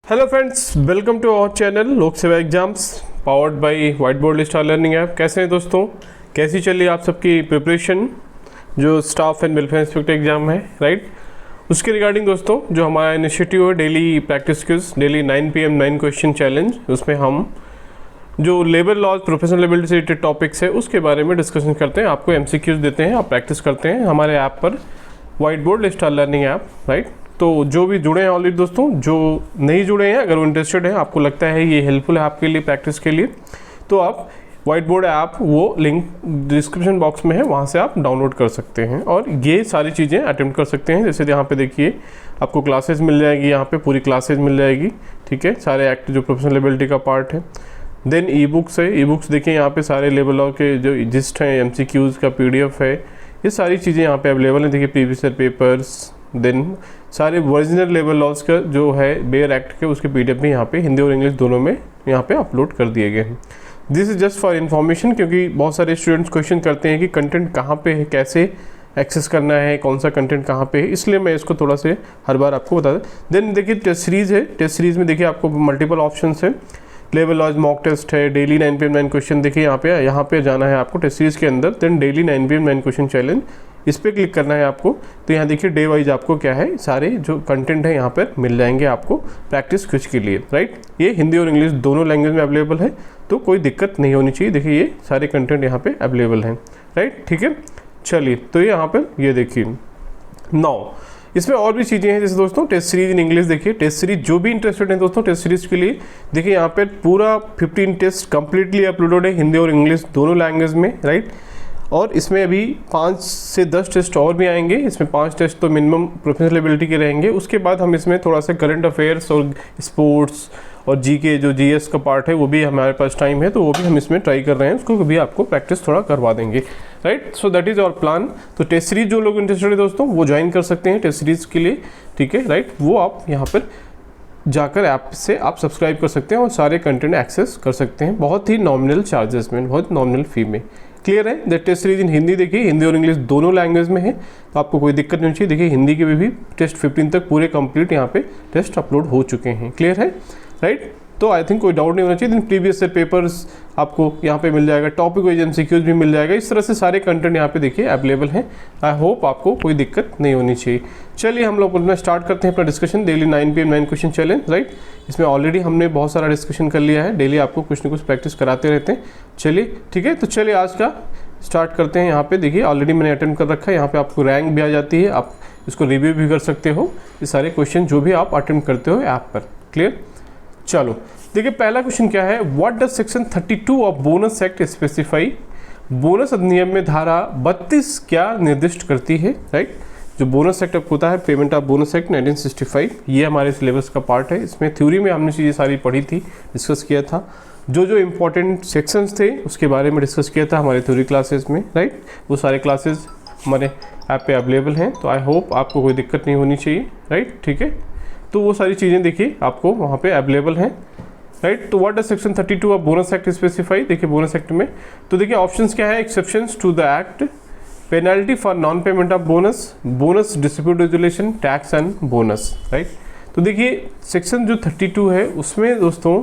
Hello friends, welcome to our channel Lok Seva exams powered by white board star learning app. कैसे हैं दोस्तों, कैसी चली आप सबकी प्रिपरेशन जो staff and welfare inspector exam है, राइट। उसके रिगार्डिंग दोस्तों जो हमारा इनिशिएटिव है daily practice quiz, daily 9 PM 9 question challenge, उसमें हम जो लेबर लॉज प्रोफेशनल लेबिलिटी से रिलेटेड टॉपिक्स है उसके बारे में डिस्कशन करते हैं। आपको MCQs देते हैं, आप प्रैक्टिस करते हैं हमारे ऐप पर, white board star learning app, right. तो जो भी जुड़े हैं ऑलरेडी दोस्तों, जो नहीं जुड़े हैं, अगर वो इंटरेस्टेड है, आपको लगता है ये हेल्पफुल है आपके लिए प्रैक्टिस के लिए, तो आप व्हाइट बोर्ड ऐप, वो लिंक डिस्क्रिप्शन बॉक्स में है, वहाँ से आप डाउनलोड कर सकते हैं और ये सारी चीज़ें अटेम्प्ट कर सकते हैं। जैसे यहाँ पे देखिए आपको क्लासेस मिल जाएगी, यहाँ पे पूरी क्लासेस मिल जाएगी, ठीक है, सारे एक्ट जो प्रोफेशनल लेबिलिटी का पार्ट है। देन ई बुक्स है, ई बुक्स देखिए यहाँ पे सारे लेबर लॉ के जो जिस्ट हैं, MCQs का PDF है, ये सारी चीज़ें यहाँ पे अवेलेबल हैं। देखिए प्रीवियस ईयर पेपर्स, देन सारे ओरिजिनल लेबर लॉज का जो है बेयर एक्ट के, उसके PDF भी यहाँ पे हिंदी और इंग्लिश दोनों में यहाँ पे अपलोड कर दिए गए हैं। This is just for information, क्योंकि बहुत सारे स्टूडेंट्स क्वेश्चन करते हैं कि कंटेंट कहाँ पे है, कैसे एक्सेस करना है, कौन सा कंटेंट कहाँ पे है, इसलिए मैं इसको थोड़ा से हर बार आपको बता दूँ। देन देखिए टेस्ट सीरीज़ है, टेस्ट सीरीज़ में देखिए आपको मल्टीपल ऑप्शन है, लेबर लॉज मॉक टेस्ट है, डेली 9 PM 9 क्वेश्चन, देखिए यहाँ पे जाना है आपको टेस्ट सीरीज़ के अंदर। Then daily 9 PM 9 question challenge, इस पर क्लिक करना है आपको। तो यहाँ देखिए डे वाइज आपको क्या है, सारे जो कंटेंट है यहाँ पर मिल जाएंगे आपको प्रैक्टिस क्विज के लिए, राइट। ये हिंदी और इंग्लिश दोनों लैंग्वेज में अवेलेबल है, तो कोई दिक्कत नहीं होनी चाहिए। देखिए ये सारे कंटेंट यहाँ पे अवेलेबल हैं, राइट, ठीक है। चलिए तो ये यहाँ पर ये देखिए नाउ इसमें और भी चीज़ें हैं, जैसे दोस्तों टेस्ट सीरीज इन इंग्लिश। देखिए टेस्ट सीरीज जो भी इंटरेस्टेड है दोस्तों टेस्ट सीरीज के लिए, देखिए यहाँ पे पूरा 15 टेस्ट कंप्लीटली अपलोडेड है हिंदी और इंग्लिश दोनों लैंग्वेज में, राइट। और इसमें अभी 5 से 10 टेस्ट और भी आएंगे। इसमें 5 टेस्ट तो मिनिमम प्रोफेशनल लेबिलिटी के रहेंगे, उसके बाद हम इसमें थोड़ा सा करंट अफेयर्स और स्पोर्ट्स और GK जो GS का पार्ट है वो भी हमारे पास टाइम है, तो वो भी हम इसमें ट्राई कर रहे हैं, उसको भी आपको प्रैक्टिस थोड़ा करवा देंगे, right. So that is our plan. तो टेस्ट सीरीज जो लोग इंटरेस्टेड है दोस्तों वो ज्वाइन कर सकते हैं टेस्ट सीरीज़ के लिए, ठीक है, राइट। वो आप यहाँ पर जाकर ऐप से आप सब्सक्राइब कर सकते हैं और सारे कंटेंट एक्सेस कर सकते हैं, बहुत ही नॉमिनल चार्जेस में, बहुत नॉमिनल फी में। क्लियर है। The test series in Hindi देखिए हिंदी और इंग्लिश दोनों लैंग्वेज में है, तो आपको कोई दिक्कत नहीं चाहिए। देखिए हिंदी के भी टेस्ट 15 तक पूरे कंप्लीट यहाँ पे टेस्ट अपलोड हो चुके हैं। क्लियर है, राइट। तो आई थिंक कोई डाउट नहीं होना चाहिए। दिन प्रीवियस ईयर पेपर्स आपको यहाँ पे मिल जाएगा, टॉपिक वाइज MCQs भी मिल जाएगा, इस तरह से सारे कंटेंट यहाँ पे देखिए अवेलेबल हैं। आई होप आपको कोई दिक्कत नहीं होनी चाहिए। चलिए हम लोग अपना स्टार्ट करते हैं अपना discussion, daily 9 PM 9 question challenge, right. इसमें ऑलरेडी हमने बहुत सारा डिस्कशन कर लिया है, डेली आपको कुछ ना कुछ प्रैक्टिस कराते रहते हैं। चलिए ठीक है, तो चलिए आज का स्टार्ट करते हैं। यहाँ पे देखिए ऑलरेडी मैंने अटेम्प्ट कर रखा है, यहाँ पे आपको रैंक भी आ जाती है, आप इसको रिव्यू भी कर सकते हो, ये सारे क्वेश्चन जो भी आप अटेम्प्ट करते हो ऐप पर। क्लियर, चलो देखिए पहला क्वेश्चन क्या है, what does section 32 of bonus act specify. Bonus अधिनियम में धारा 32 क्या निर्दिष्ट करती है, राइट। जो बोनस एक्ट होता है, पेमेंट ऑफ बोनस एक्ट 1965, ये हमारे सिलेबस का पार्ट है। इसमें थ्योरी में हमने चीज़ें सारी पढ़ी थी, डिस्कस किया था, जो जो इम्पोर्टेंट सेक्शंस थे उसके बारे में डिस्कस किया था हमारे थ्योरी क्लासेस में, राइट। वो सारे क्लासेस हमारे ऐप पे अवेलेबल हैं, तो आई होप आपको कोई दिक्कत नहीं होनी चाहिए, राइट, ठीक है। तो वो सारी चीज़ें देखिए आपको वहाँ पे अवेलेबल हैं, राइट। तो what does section 32 of bonus act specify, देखिए बोनस एक्ट में तो देखिए ऑप्शंस क्या है, exceptions to the act, penalty for non payment of bonus, bonus dispute resolution, tax and bonus, right. तो देखिए सेक्शन जो 32 है उसमें दोस्तों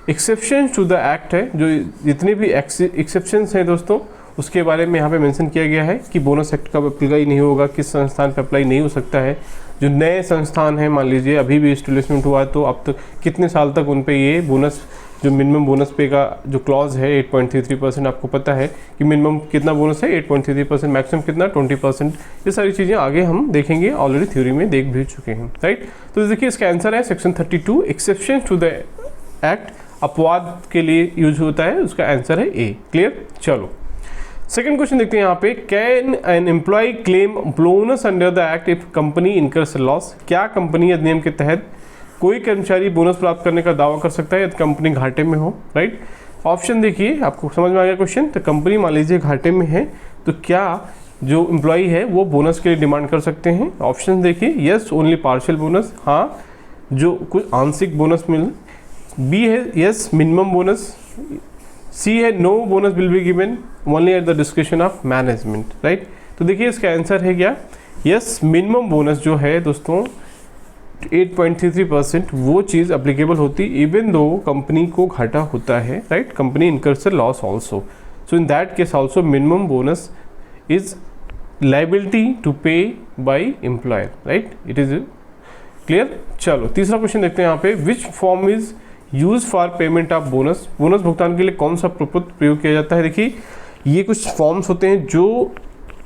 एक्सेप्शन टू द एक्ट है, जो जितने भी एक्सेप्शंस हैं दोस्तों उसके बारे में यहाँ पे मेंशन किया गया है कि बोनस एक्ट कब अप्लाई नहीं होगा, किस संस्थान पे अप्लाई नहीं हो सकता है। जो नए संस्थान हैं, मान लीजिए अभी भी एस्टेब्लिशमेंट हुआ तो अब तक कितने साल तक उन पे ये बोनस, जो मिनिमम बोनस पे का जो क्लॉज है 8.33%, आपको पता है कि मिनिमम कितना बोनस है 8.33%, मैक्सिमम कितना 20%। ये सारी चीज़ें आगे हम देखेंगे, ऑलरेडी थ्योरी में देख भी चुके हैं, राइट। तो देखिए इसका आंसर है section 32, exception to the act अपवाद के लिए यूज होता है, उसका आंसर है ए। क्लियर, चलो सेकंड क्वेश्चन देखते हैं यहाँ पे, can an employ claim bonus under the act if company incurs loss. क्या कंपनी अधिनियम के तहत कोई कर्मचारी बोनस प्राप्त करने का दावा कर सकता है यदि कंपनी घाटे में हो, राइट। ऑप्शन देखिए आपको समझ में आ गया क्वेश्चन। तो कंपनी मान लीजिए घाटे में है, तो क्या जो एम्प्लॉय है वो बोनस के लिए डिमांड कर सकते हैं। ऑप्शन देखिए, यस ओनली पार्शियल बोनस, हाँ जो कुछ आंशिक बोनस मिल, बी है यस मिनिमम बोनस, सी है no bonus will be given only at the description of management, right. तो देखिए इसका आंसर है क्या, यस मिनिमम बोनस जो है दोस्तों 8.33% वो चीज़ अप्लीकेबल होती इवन दो कंपनी को घाटा होता है, right, company incurs a loss also, so in that case also minimum bonus is liability to pay by employer, right, it is clear. चलो तीसरा क्वेश्चन देखते हैं यहाँ पे, which form is use for payment of bonus, bonus भुगतान के लिए कौन सा प्रयोग किया जाता है। देखिए ये कुछ फॉर्म्स होते हैं जो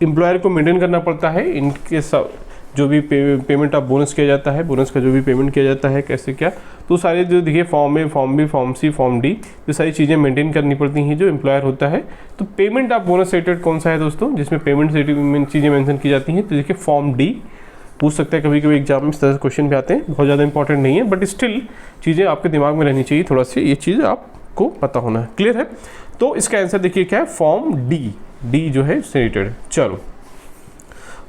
एम्प्लॉयर को मेंटेन करना पड़ता है, इनके सब जो भी पेमेंट ऑफ बोनस किया जाता है, बोनस का जो भी पेमेंट किया जाता है कैसे क्या, तो सारे जो देखिए form A, form B, form C, form D, ये सारी चीज़ें मेंटेन करनी पड़ती हैं जो एम्प्लॉयर होता है। तो पेमेंट ऑफ बोनस रिलेटेड कौन सा है दोस्तों, जिसमें पेमेंट रिलेटेड चीज़ें मेंशन की जाती हैं, तो देखिए फॉर्म डी पूछ सकता है कभी कभी एग्जाम में, इस तरह से क्वेश्चन भी आते हैं, बहुत ज़्यादा इंपॉर्टेंट नहीं है बट स्टिल चीज़ें आपके दिमाग में रहनी चाहिए, थोड़ा सा ये चीज़ आपको पता होना है, क्लियर है। तो इसका आंसर देखिए क्या है, फॉर्म डी जो है इससे रिलेटेड। चलो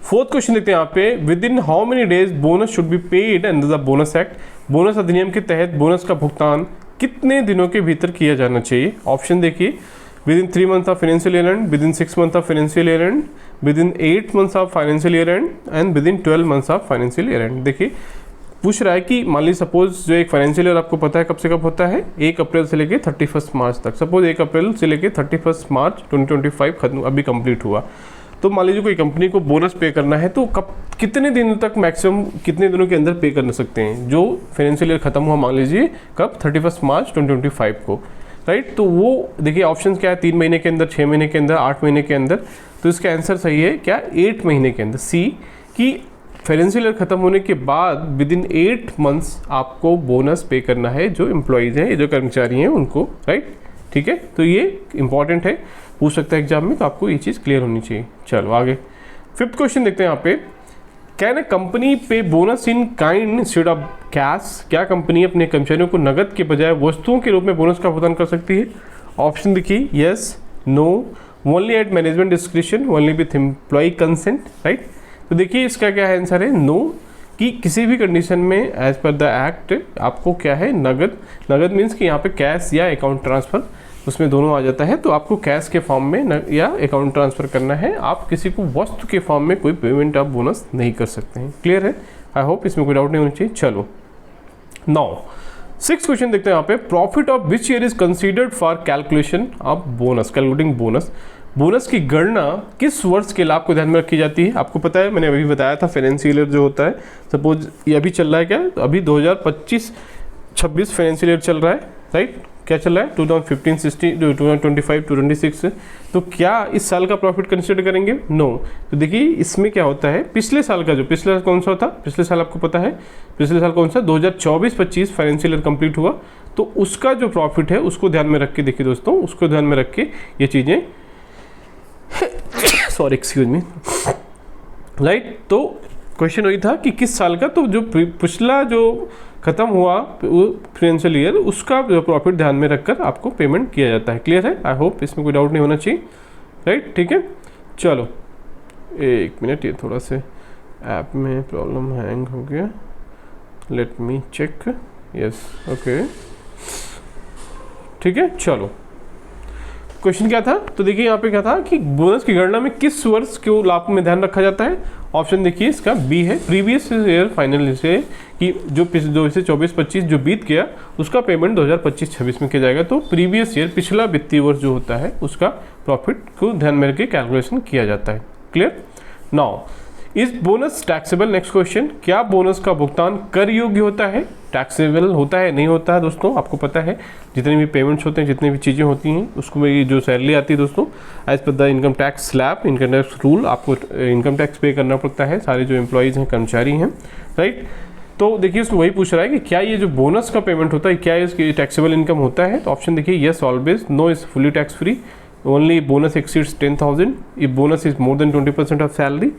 फोर्थ क्वेश्चन देखते हैं यहाँ पे, with in how many days bonus should be paid under the bonus act, bonus अधिनियम के तहत बोनस का भुगतान कितने दिनों के भीतर किया जाना चाहिए। ऑप्शन देखिए, with in 3 month of financial year and, with in 6 month of financial year and, with in 8 months of financial year and with in 12 months of financial year and. देखिए पूछ रहा है कि मान लीजिए सपोज जो एक फाइनेंशियल ईयर आपको पता है कब से कब होता है, 1 अप्रैल से लेके 31 मार्च तक, सपोज 1 अप्रैल से लेके 31 मार्च 2025 खत्म अभी कंप्लीट हुआ, तो मान लीजिए कोई कंपनी को बोनस पे करना है तो कब कितने दिनों तक मैक्सिमम कितने दिनों के अंदर पे कर सकते हैं, जो फाइनेंशियल ईयर खत्म हुआ मान लीजिए कब 31 मार्च 2025 को, राइट। तो वो देखिए ऑप्शन क्या है, 3 महीने के अंदर, 6 महीने के अंदर, 8 महीने के अंदर, तो इसका आंसर सही है क्या, 8 महीने के अंदर, सी, कि फाइनेंशियल ईयर खत्म होने के बाद विद इन 8 मंथ्स आपको बोनस पे करना है जो एम्प्लॉयज़ हैं, जो कर्मचारी हैं उनको, राइट, ठीक है। तो ये इंपॉर्टेंट है, पूछ सकता है एग्जाम में, तो आपको ये चीज़ क्लियर होनी चाहिए। चलो आगे फिफ्थ क्वेश्चन देखते हैं यहाँ पे, कैन ए कंपनी पे bonus in kind instead of cash, क्या कंपनी अपने कर्मचारियों को नगद के बजाय वस्तुओं के रूप में बोनस का भुगतान कर सकती है। ऑप्शन देखिए, yes, no, only at management description, only with employ consent, right. तो देखिए इसका क्या है आंसर है, नो, कि किसी भी कंडीशन में एज पर द एक्ट आपको क्या है, नगद मीन्स कि यहाँ पे कैश या अकाउंट ट्रांसफ़र, उसमें दोनों आ जाता है, तो आपको कैश के फॉर्म में या अकाउंट ट्रांसफ़र करना है, आप किसी को वस्तु के फॉर्म में कोई पेमेंट आप बोनस नहीं कर सकते हैं, क्लियर है। आई होप इसमें कोई डाउट नहीं होना चाहिए। चलो नाउ 6th क्वेश्चन देखते हैं यहाँ पे, profit of which year is considered for calculation of bonus, calculating bonus, bonus की गणना किस वर्ष के लाभ को ध्यान में रखी जाती है। आपको पता है, मैंने अभी बताया था फाइनेंशियल ईयर जो होता है, सपोज ये अभी चल रहा है क्या, तो अभी 2025-26 फाइनेंशियल ईयर चल रहा है, राइट, क्या चल रहा है 2015-16, 2025-26, तो क्या इस साल का प्रॉफिट कंसिडर करेंगे, नो। तो देखिए इसमें क्या होता है, पिछले साल का, जो पिछले साल कौन सा था, पिछले साल आपको पता है पिछले साल कौन सा, 2024-25 फाइनेंशियल ईयर कंप्लीट हुआ, तो उसका जो प्रॉफिट है उसको ध्यान में रख के, देखिए दोस्तों, उसको ध्यान में रख के ये चीज़ें सॉरी एक्सक्यूज मी, राइट। तो क्वेश्चन वही था कि किस साल का, तो जो पिछला जो खत्म हुआ फाइनेंशियल ईयर उसका जो प्रॉफिट ध्यान में रखकर आपको पेमेंट किया जाता है, क्लियर है। आई होप इसमें कोई डाउट नहीं होना चाहिए, राइट, ठीक है। चलो 1 मिनट, ये थोड़ा से ऐप में प्रॉब्लम हैंग हो गया, let me check, yes, okay, ठीक है। चलो क्वेश्चन क्या था, तो देखिए यहाँ पे क्या था कि बोनस की गणना में किस वर्ष के लाभ में ध्यान रखा जाता है। ऑप्शन देखिए इसका बी है, प्रीवियस ईयर फाइनल से, कि जो 2024-25 जो बीत गया उसका पेमेंट 2025-26 में किया जाएगा, तो प्रीवियस ईयर पिछला वित्तीय वर्ष जो होता है उसका प्रॉफिट को ध्यान में रखकर कैलकुलेशन किया जाता है, clear. Now is bonus taxable, next question, क्या बोनस का भुगतान कर योग्य होता है, टैक्सेबल होता है, नहीं होता है दोस्तों। आपको पता है जितने भी पेमेंट्स होते हैं, जितनी भी चीज़ें होती हैं, उसको में जो सैलरी आती है दोस्तों, as per the income tax slab, income tax rule, आपको इनकम टैक्स पे करना पड़ता है, सारे जो एम्प्लॉयज़ हैं, कर्मचारी हैं, राइट। तो देखिए उसमें वही पूछ रहा है कि क्या ये जो बोनस का पेमेंट होता है क्या इसकी टैक्सेबल इनकम होता है। तो ऑप्शन देखिए, yes always, no is fully tax free, only bonus exceeds 10,000 if bonus is more than 20% of salary.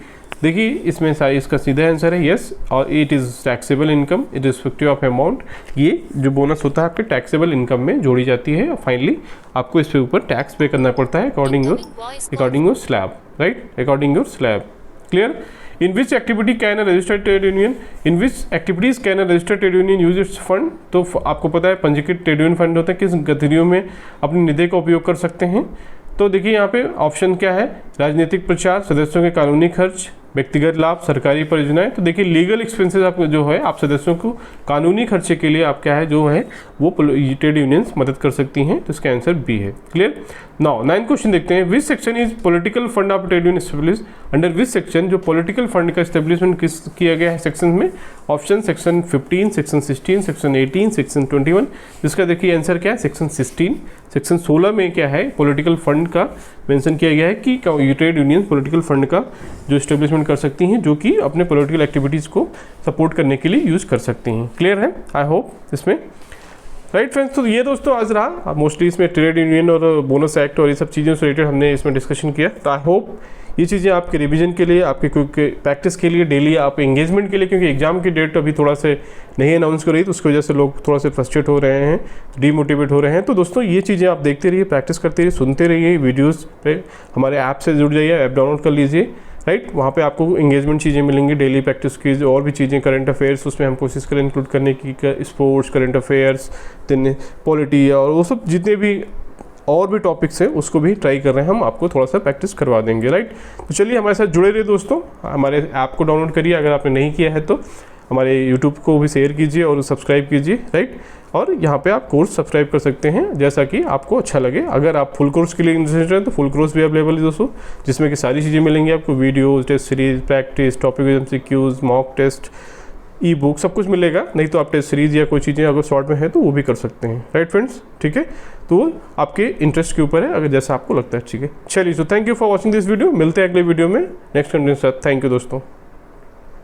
देखिए इसमें इसका सीधा आंसर है यस, और it is taxable income irrespective of amount, ये जो बोनस होता है आपके टैक्सेबल इनकम में जोड़ी जाती है, और फाइनली आपको इसके ऊपर टैक्स पे करना पड़ता है according your slab, right, according your slab, clear. In which activity can a registered trade union, in which activities can a registered trade union use it's fund, तो आपको पता है पंजीकृत ट्रेड यूनियन फंड होता है, किस गतिविधियों में अपनी निधि का उपयोग कर सकते हैं। तो देखिए यहाँ पे ऑप्शन क्या है, राजनीतिक प्रचार, सदस्यों के कानूनी खर्च, व्यक्तिगत लाभ, सरकारी परियोजनाएं। तो देखिए लीगल एक्सपेंसेस आप जो है आप सदस्यों को कानूनी खर्चे के लिए आप क्या है जो है वो ट्रेड यूनियंस मदद कर सकती हैं। तो इसका आंसर बी है। क्लियर। नाउ 9 क्वेश्चन देखते हैं। Which section is political fund of trade union establish, under which section जो पॉलिटिकल फंड का एस्टेब्लिशमेंट किया गया है सेक्शन में। Option section 15, section 16, section 18, section 21। जिसका देखिए आंसर क्या है सेक्शन 16। सेक्शन 16 में क्या है पॉलिटिकल फंड का मेंशन किया गया है कि ट्रेड यूनियन पॉलिटिकल फंड का जो एस्टेब्लिशमेंट कर सकती हैं, जो कि अपने पॉलिटिकल एक्टिविटीज़ को सपोर्ट करने के लिए यूज़ कर सकती हैं। क्लियर है आई होप इसमें। राइट फ्रेंड्स, तो ये दोस्तों आज रहा मोस्टली इसमें ट्रेड यूनियन और बोनस एक्ट और ये सब चीज़ों से रिलेटेड हमने इसमें डिस्कशन किया। तो आई होप ये चीज़ें आपके रिवीजन के लिए, आपके कोई प्रैक्टिस के लिए, डेली आप एंगेजमेंट के लिए, क्योंकि एग्जाम की डेट अभी थोड़ा से नहीं अनाउंस कर रही तो उसकी वजह से लोग थोड़ा से फ्रस्ट्रेट हो रहे हैं, डीमोटिवेट हो रहे हैं। तो दोस्तों ये चीज़ें आप देखते रहिए, प्रैक्टिस करते रहिए, सुनते रहिए, वीडियोज़ पे हमारे ऐप से जुड़ जाइए, ऐप डाउनलोड कर लीजिए। राइट, वहाँ पे आपको एंगेजमेंट चीज़ें मिलेंगी, डेली प्रैक्टिस की और भी चीज़ें, करंट अफेयर्स उसमें हम कोशिश करें इंक्लूड करने की, स्पोर्ट्स, करंट अफेयर्स, पॉलिटी और वो सब जितने भी और भी टॉपिक्स हैं उसको भी ट्राई कर रहे हैं हम, आपको थोड़ा सा प्रैक्टिस करवा देंगे। राइट, तो चलिए हमारे साथ जुड़े रहिए दोस्तों, हमारे ऐप को डाउनलोड करिए, अगर आपने नहीं किया है तो हमारे यूट्यूब को भी शेयर कीजिए और सब्सक्राइब कीजिए। राइट, और यहाँ पे आप कोर्स सब्सक्राइब कर सकते हैं जैसा कि आपको अच्छा लगे। अगर आप फुल कोर्स के लिए इंटरेस्टेड हैं तो फुल कोर्स भी अवेलेबल है दोस्तों, जिसमें कि सारी चीज़ें मिलेंगी आपको, videos, test series, practice, topic MCQs, mock test, e book, सब कुछ मिलेगा। नहीं तो आप टेस्ट सीरीज या कोई चीज़ें अगर शॉर्ट में है तो वो भी कर सकते हैं। राइट फ्रेंड्स, ठीक है, तो आपके इंटरेस्ट के ऊपर है, अगर जैसा आपको लगता है। ठीक है, चलिए, so thank you for watching this video. मिलते हैं अगले वीडियो में नेक्स्ट कंटेंट के साथ। थैंक यू दोस्तों।